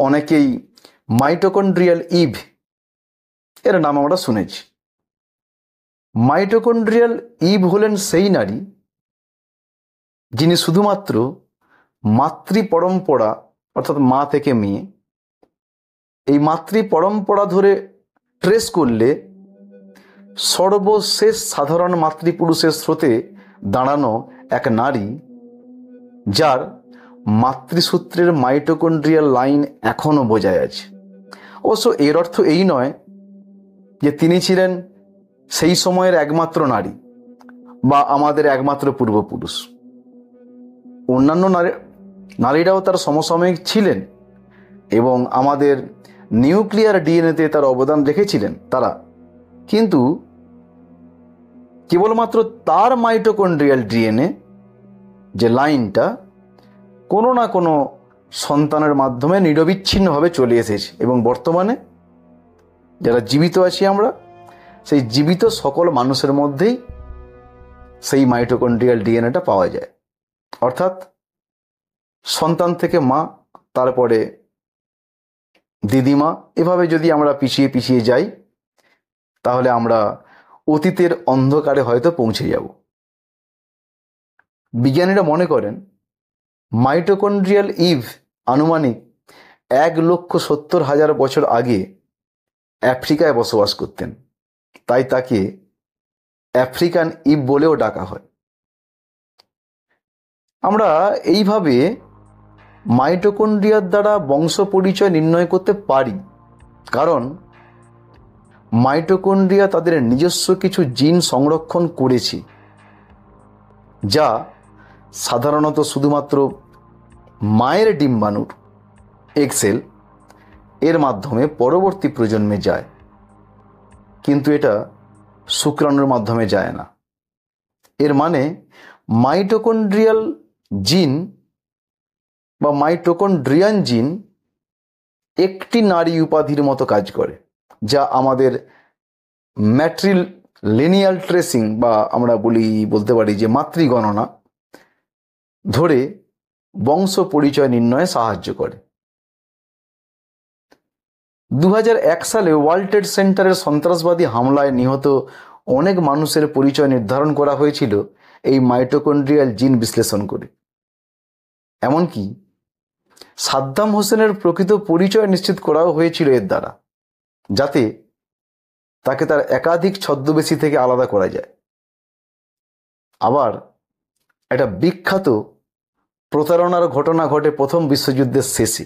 অনেকেই mitochondrial eve এর নাম আমরা শুনেছি। মাইটোকন্ড্রিয়াল ইভ হলেন সেই নারী যিনি শুধুমাত্র মাতৃ পরম্পরা অর্থাৎ মা থেকে মেয়ে, এই মাতৃ পরম্পরা ধরে ট্রেস করলে সর্বশেষ সাধারণ মাতৃপুরুষের স্রোতে দাঁড়ানো এক নারী, যার মাতৃসূত্রের মাইটোকন্ড্রিয়াল লাইন এখনো বজায় আছে। অবশ্য এর অর্থ এই নয় যে তিনি ছিলেন সেই সময়ের একমাত্র নারী বা আমাদের একমাত্র পূর্বপুরুষ। অন্যান্য নারীরাও তার সমসাময়িক ছিলেন এবং আমাদের নিউক্লিয়ার ডিএনএতে তার অবদান রেখেছিলেন তারা, কিন্তু কেবলমাত্র তার মাইটোকন্ড্রিয়াল ডিএনএ যে লাইনটা কোনো না কোনো সন্তানের মাধ্যমে নিরবিচ্ছিন্নভাবে চলে এসেছে এবং বর্তমানে যারা জীবিত আছি আমরা, সেই জীবিত সকল মানুষের মধ্যেই সেই মাইটোকন্ড্রিয়াল ডিএনএটা পাওয়া যায়। অর্থাৎ সন্তান থেকে মা, তারপরে দিদিমা, এভাবে যদি আমরা পিছিয়ে পিছিয়ে যাই তাহলে আমরা অতীতের অন্ধকারে হয়তো পৌঁছে যাব। বিজ্ঞানীরা মনে করেন মাইটোকন্ড্রিয়াল ইভ আনুমানিক 1,70,000 বছর আগে আফ্রিকায় বসবাস করতেন, তাই তাকে আফ্রিকান ইভ বলেও ডাকা হয়। আমরা এইভাবে মাইটোকন্ড্রিয়ার দ্বারা বংশ পরিচয় নির্ণয় করতে পারি, কারণ মাইটোকন্ড্রিয়া তাদের নিজস্ব কিছু জিন সংরক্ষণ করেছে, যা সাধারণত শুধুমাত্র মায়ের ডিম্বাণুর এক্সেল এর মাধ্যমে পরবর্তী প্রজন্মে যায়, কিন্তু এটা শুক্রাণুর মাধ্যমে যায় না। এর মানে মাইটোকন্ড্রিয়াল জিন বা মাইটোকন্ড্রিয়ান জিন একটি নারী উপাধির মতো কাজ করে, যা আমাদের ম্যাট্রিলিনিয়াল ট্রেসিং বা আমরা বলতে পারি যে মাতৃগণনা ধরে বংশ পরিচয় নির্ণয়ে সাহায্য করে। 2001 সালে ওয়ার্ল্ড ট্রেড সেন্টারের সন্ত্রাসবাদী হামলায় নিহত অনেক মানুষের পরিচয় নির্ধারণ করা হয়েছিল এই মাইটোকন্ড্রিয়াল জিন বিশ্লেষণ করে। এমনকি সাদ্দাম হোসেনের প্রকৃত পরিচয় নিশ্চিত করাও হয়েছিল এর দ্বারা, যাতে তাকে তার একাধিক ছদ্মবেশী থেকে আলাদা করা যায়। আবার একটা বিখ্যাত প্রতারণার ঘটনা ঘটে প্রথম বিশ্বযুদ্ধের শেষে।